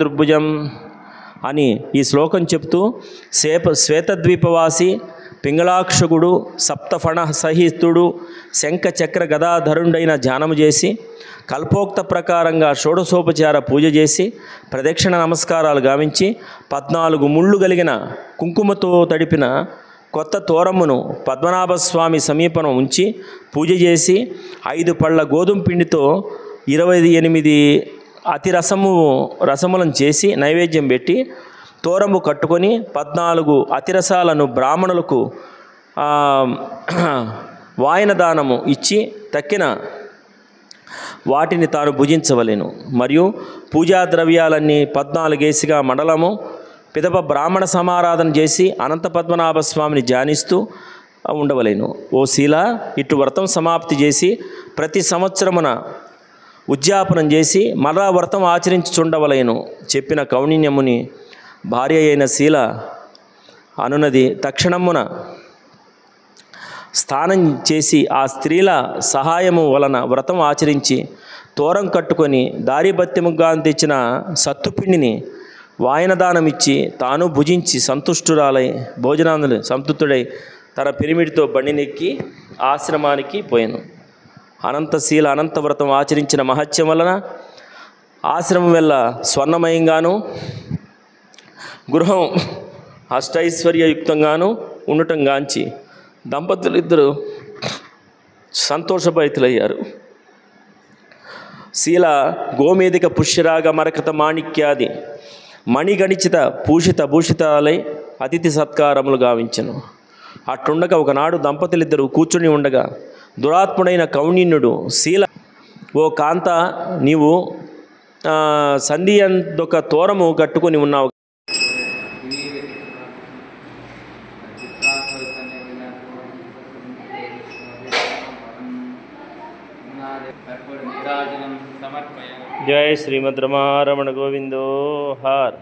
చతుర్భుజం అని ఈ శ్లోకం చెప్తూ శ్వేతద్వీపవాసి పింగళాక్షగుడు సప్తఫణ సహితుడు శంఖ చక్ర గదాధరుండైన ధ్యానము చేసి కల్పోక్త ప్రకారంగా షోడశోపచార పూజ చేసి ప్రదక్షిణ నమస్కారాలు గావించి 14 ముళ్ళు కలిగిన కుంకుమతో తడిపిన కొత్త తోరమును పద్మనాభస్వామి సమీపన ఉంచి పూజ చేసి 5 పళ్ళ గోధుమ పిండితో 28 రసములను చేసి నైవేద్యం పెట్టి తోరము కట్టుకొని 14 అతిరసాలను బ్రాహ్మణులకు వాయన దానము ఇచ్చి తక్కిన వాటిని తాను భుజించవలెను. మరియు పూజా ద్రవ్యాలన్నీ 14 మండలము పిదప బ్రాహ్మణ సమారాధన చేసి అనంత పద్మనాభ స్వామిని ధ్యానిస్తూ ఉండవలెను. ఓ శీల, ఇటు వ్రతం సమాప్తి చేసి ప్రతి సంవత్సరమున ఉద్యాపనం చేసి మరలా వ్రతం ఆచరించుచుండవలెను చెప్పిన కౌణిన్యముని భార్య అయిన శీల అనునది. తక్షణమున స్నానం చేసి ఆ స్త్రీల సహాయము వలన వ్రతం ఆచరించి తోరం కట్టుకొని దారిభత్యముగా తెచ్చిన సత్తుపిండిని వాయనదానమిచ్చి తాను భుజించి సంతుష్టురాలై భోజనాదులు సంతృప్తుడై తన పిరిమిడితో బండినెక్కి ఆశ్రమానికి పోయాను. అనంతశీల అనంత వ్రతం ఆచరించిన మహత్యం వలన ఆశ్రమం వల్ల స్వర్ణమయంగాను గృహం అష్టైశ్వర్యయుక్తంగాను ఉండటం గాంచి దంపతులిద్దరూ సంతోషభరితులయ్యారు. శీల గోమేధిక పుష్యరాగ మరకత మాణిక్యాది మణిగణిచిత పూషిత భూషితాలై అతిథి సత్కారములు గావించెను. అట్లుండగా ఒకనాడు దంపతులిద్దరూ కూర్చుని ఉండగా దురాత్ముడైన కౌణిన్యుడు శీల, ఓ కాంత, నీవు సంధి అందొక తోరము కట్టుకొని ఉన్నావు. జయ శ్రీమద్ రమారమణ గోవిందో హార్.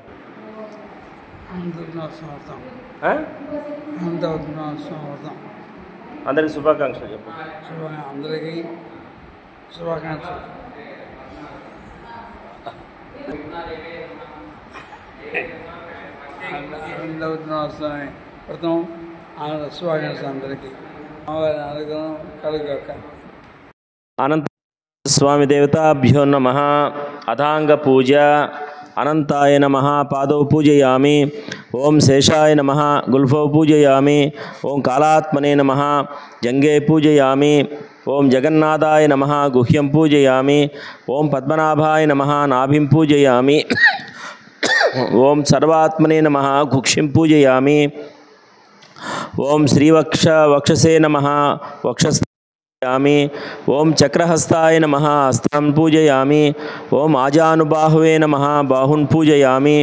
అందరికి శుభాకాంక్షలు చెప్పు. అందరికీ శుభాకాంక్షలు. స్వామి వ్రతం శుభాకాంక్షలు అందరికీ. అనుగ్రహం కలుగాక. అనంత స్వామి దేవతాభ్యో నమః. అథాంగ పూజ. అనంతాయ నమః పాదౌ పూజయామి. ఓం శేషాయ నమః గుల్ఫౌ పూజయామి. ఓం కాళాత్మనే నమః జంగే పూజయామి. ఓం జగన్నాథాయ నమః గుహ్యం పూజయామి. ఓం పద్మనాభాయ నమః నాభిం పూజయామి. ఓం సర్వాత్మనే నమః కుక్షిం పూజయామి. ఓం శ్రీవక్షసే నమః వక్షస్థ పూజయామి. ఓం చక్రహస్తాయ నమః హస్తం పూజయామి. ఓం ఆజానుబాహువే నమః బాహున్ పూజయామి.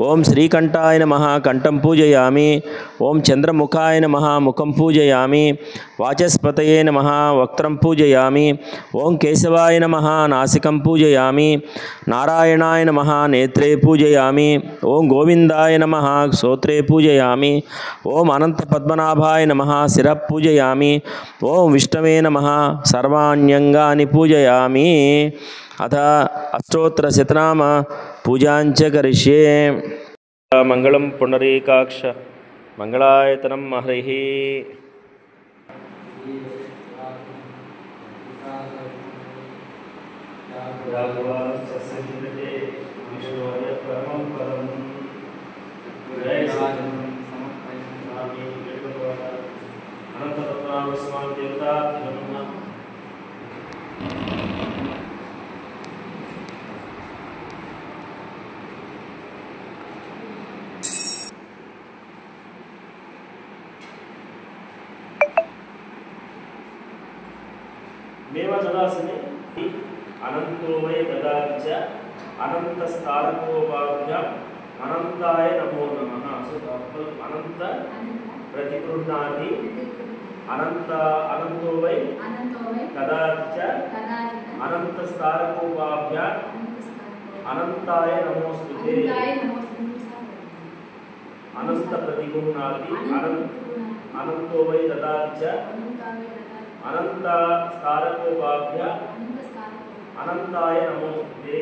ఓం శ్రీకంఠాయ నమః కంఠం పూజయామి. ఓం చంద్రముఖాయ నమః ముఖం పూజయామి. వాచస్పతయే నమః వక్త్రం పూజయామి. ఓం కేశవాయ నమః నాసికం పూజయామి. నారాయణాయ నమః నేత్రే పూజయామి. ఓం గోవిందాయ నమః శ్రోత్రే పూజయామి. ఓం అనంత పద్మనాభాయ నమః శిరః పూజయామి. ఓం విష్ణవే నమః సర్వాణ్యంగాని పూజయామి. అథ అష్టోత్తరశతనామ పూజాంచ కరిష్యే. మంగళం పుండరీకాక్ష మంగళాయతనం హరిః. మేమజనాసనే అనంతో వై దదాచ అనంత స్థానకోపాభ్య అనంతాయ నమో నమః. అనంత ప్రతిగృహ్ణాతి అనంతో వై దదాచ అనంత స్థానకోపాభ్య అనంతాయ నమోస్తుతే. అనంత ప్రతిగృహ్ణాతి అనంతో వై దదాచ అనంత స్థారకోపాభ్య, アナンタ అనంతాయ నమోస్తుతే.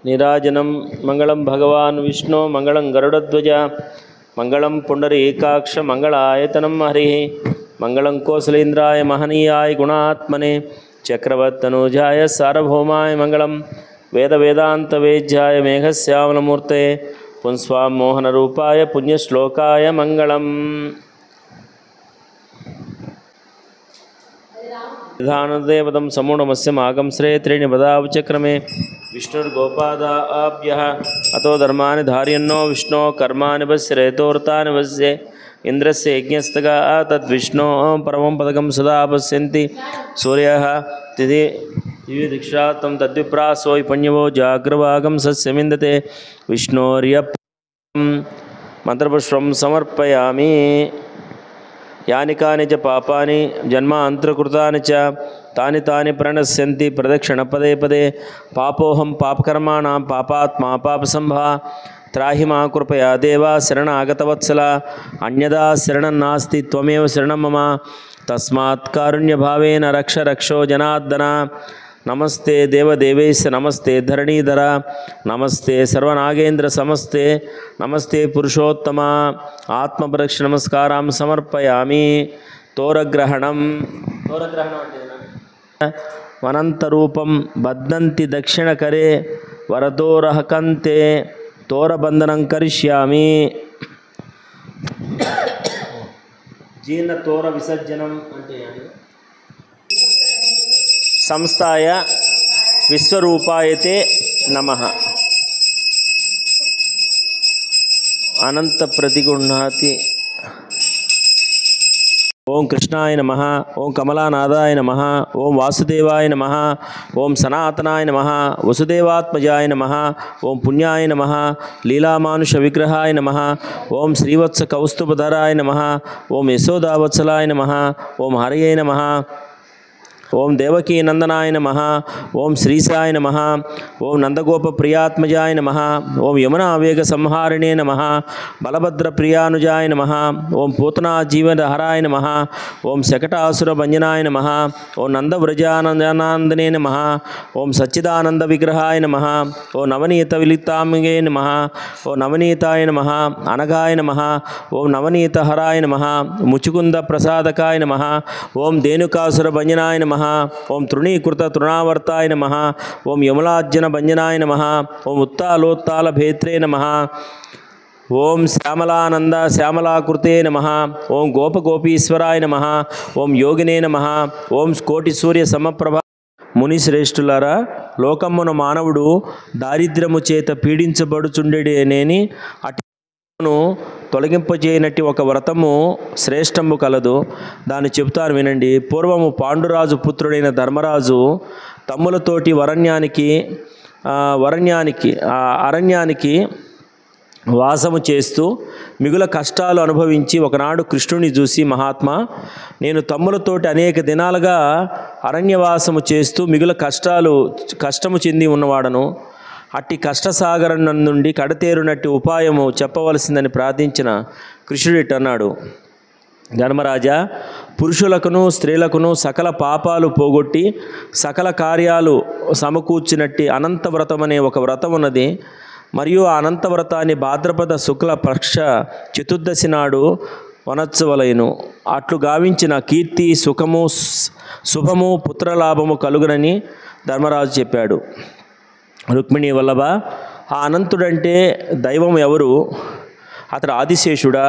నీరాజనం మంగళం భగవాన్ విష్ణు మంగళం గరుడధ్వజ మంగళం పుండరీకాక్ష మంగళాయతనం హరి మంగళం కోసలేంద్రాయ మహనీయాయ గుణాత్మనే చక్రవర్తనూజాయ సార్వభౌమాయ మంగళం వేదాంతవేద్యాయ మేఘశ్యామలమూర్తే పుంస్వాం మోహనరూపాయ పుణ్యశ్లోకాయ మంగళం. విధానదేవతం సమూఢమస్యం ఆగంశ్రే త్రీణి పదావచక్రమే విష్ణుర్గోపాదాభ్య అతో ధర్మాని ధార్యన్నో విష్ణో కర్మాని పశ్యరేతోర్తాని పశ్యే ఇంద్రస్య యజ్ఞస్తగా తద్విష్ణో పరమం పదకం సదా పశ్యంతి సూర్య తిథి దీక్షాత్తం తద్విప్రాసో పణ్యవో జాగ్రవాగం సస్యమిందతే విష్ణోర్య మంత్రపుష్పం సమర్పయామి. యాని కాని చ పాపాని జన్మాంతరకృతాని చ తాని తాని ప్రణశ్యంతి ప్రదక్షిణ పదే పదే పాపోహం పాపకర్మాణం పాపాత్మా పాపసంభా త్రాహి మా కృపయా దేవా శరణాగతవత్సల అన్యదా శరణం నాస్తి త్వమేవ శరణం మమ తస్మాత్ కారుణ్యభావేన రక్ష రక్షో జనార్దన. నమస్తే దేవదేవేశ నమస్తే ధరణీధర నమస్తే సర్వనాగేంద్ర సమస్తే నమస్తే పురుషోత్తమ ఆత్మపరక్ష నమస్కారం సమర్పయామి. తోరగ్రహణం అంటే అనంతరూపం బద్ధంతి దక్షిణకరే వరదోరహకంతే తోరబంధనం కరిష్యామి. జీర్ణ తోర విసర్జనం అంటే సంస్థాయ విశ్వరూపాయతే నమః. అనంత ప్రతిగుణాతి. ఓం కృష్ణాయ నమః, ఓం కమలానాథాయ నమః, ఓం వాసుదేవాయ నమః, ఓం సనాతనాయ నమః, వసుదేవాత్మజాయ నమః, ఓం పుణ్యాయ నమః, లీలామానుష విగ్రహాయ నమః, ఓం శ్రీవత్స కౌస్తుభధరాయ నమః, ఓం యశోదావత్సలాయ నమః, ఓం హరయే నమః, ఓం దేవకీ నందనాయ నమః, ఓం శ్రీసాయ నమః, ఓం నందగోప ప్రియాత్మజాయ నమః, ఓం యమునా వేగ సంహారిణే నమః, బలభద్ర ప్రియానుజాయ నమః, ఓం పూతనా జీవహరాయ నమః, ఓం శకటాసుర భంజనాయ నమః, ఓం నందవ్రజానందనే నమః, ఓం సచ్చిదానంద విగ్రహాయ నమః, ఓం నవనీత విలితాంగే నమః, ఓం నవనీతాయ నమః, అనగాయ నమః, ఓం నవనీత హరాయ నమః, ముచుకుంద ప్రసాదకాయ నమః, ఓం ధేనుకాసుర భంజనాయ నమః, ఓం తృణీకృత తృణావర్తాయ నమః, ఓం యములార్జన భంజనాయ నమః, ఓం ఉత్తాలోత్తాల భేత్రే నమః, ఓం శ్యామలానంద శ్యామలాకృతే నమః, ఓం గోపగోపీశ్వరాయ నమః, ఓం యోగినే నమః, ఓం కోటి సూర్య సమప్రభ. మునిశ్రేష్ఠులారా, లోకమ్మున మానవుడు దారిద్ర్యము చేత పీడించబడుచుండెడేనేని అటును తొలగింపజేయనట్టి ఒక వ్రతము శ్రేష్టము కలదు. దాన్ని చెబుతాను వినండి. పూర్వము పాండురాజు పుత్రుడైన ధర్మరాజు తమ్ములతోటి అరణ్యానికి వాసము చేస్తూ మిగుల కష్టాలు అనుభవించి ఒకనాడు కృష్ణుని చూసి, మహాత్మా, నేను తమ్ములతోటి అనేక దినాలుగా అరణ్యవాసము చేస్తూ మిగుల కష్టము చెంది ఉన్నవాడను. అట్టి కష్టసాగరం నుండి కడతేరునట్టి ఉపాయము చెప్పవలసిందని ప్రార్థించిన కృష్ణుడిటన్నాడు, ధర్మరాజా, పురుషులకును స్త్రీలకును సకల పాపాలు పోగొట్టి సకల కార్యాలు సమకూర్చినట్టి అనంతవ్రతం అనే ఒక వ్రతం ఉన్నది. మరియు ఆ అనంతవ్రతాన్ని భాద్రపద శుక్ల పక్ష చతుర్దశి నాడు వనత్సవలైను. అట్లు గావించిన కీర్తి సుఖము శుభము పుత్రలాభము కలుగునని ధర్మరాజు చెప్పాడు. రుక్మిణి వల్లభ, ఆ అనంతుడంటే దైవం ఎవరు? అతడు ఆదిశేషుడా,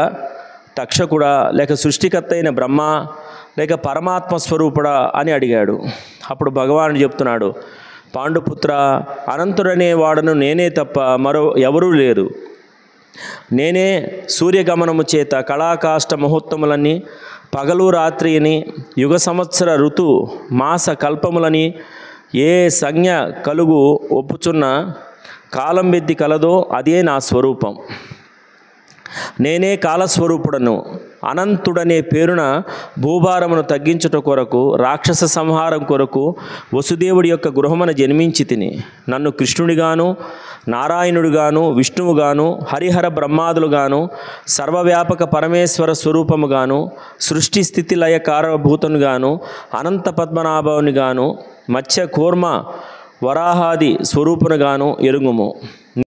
తక్షకుడా, లేక సృష్టికర్త అయిన బ్రహ్మ, లేక పరమాత్మ స్వరూపుడా అని అడిగాడు. అప్పుడు భగవానుడు చెప్తున్నాడు, పాండుపుత్ర, అనంతుడనే వాడను నేనే తప్ప మరో ఎవరూ లేరు. నేనే సూర్యగమనము చేత కళాకాష్ట ముహూర్తములని, పగలు రాత్రిని, యుగ సంవత్సర ఋతు మాస కల్పములని ఏ సంజ్ఞ కలుగు ఒప్పుచున్న కాలం వెద్ది కలదో అదే నా స్వరూపం. నేనే కాలస్వరూపుడను. అనంతుడనే పేరున భూభారమును తగ్గించుట కొరకు రాక్షస సంహారం కొరకు వసుదేవుడి యొక్క గృహమున జన్మించి తిని నన్ను కృష్ణుడిగాను నారాయణుడిగాను విష్ణువుగాను హరిహర బ్రహ్మాదులుగాను సర్వవ్యాపక పరమేశ్వర స్వరూపముగాను సృష్టి స్థితి లయ కారభూతునిగాను అనంత పద్మనాభునిగాను మత్స్య కూర్మ వరాహాది స్వరూపునిగాను ఎరుగుము.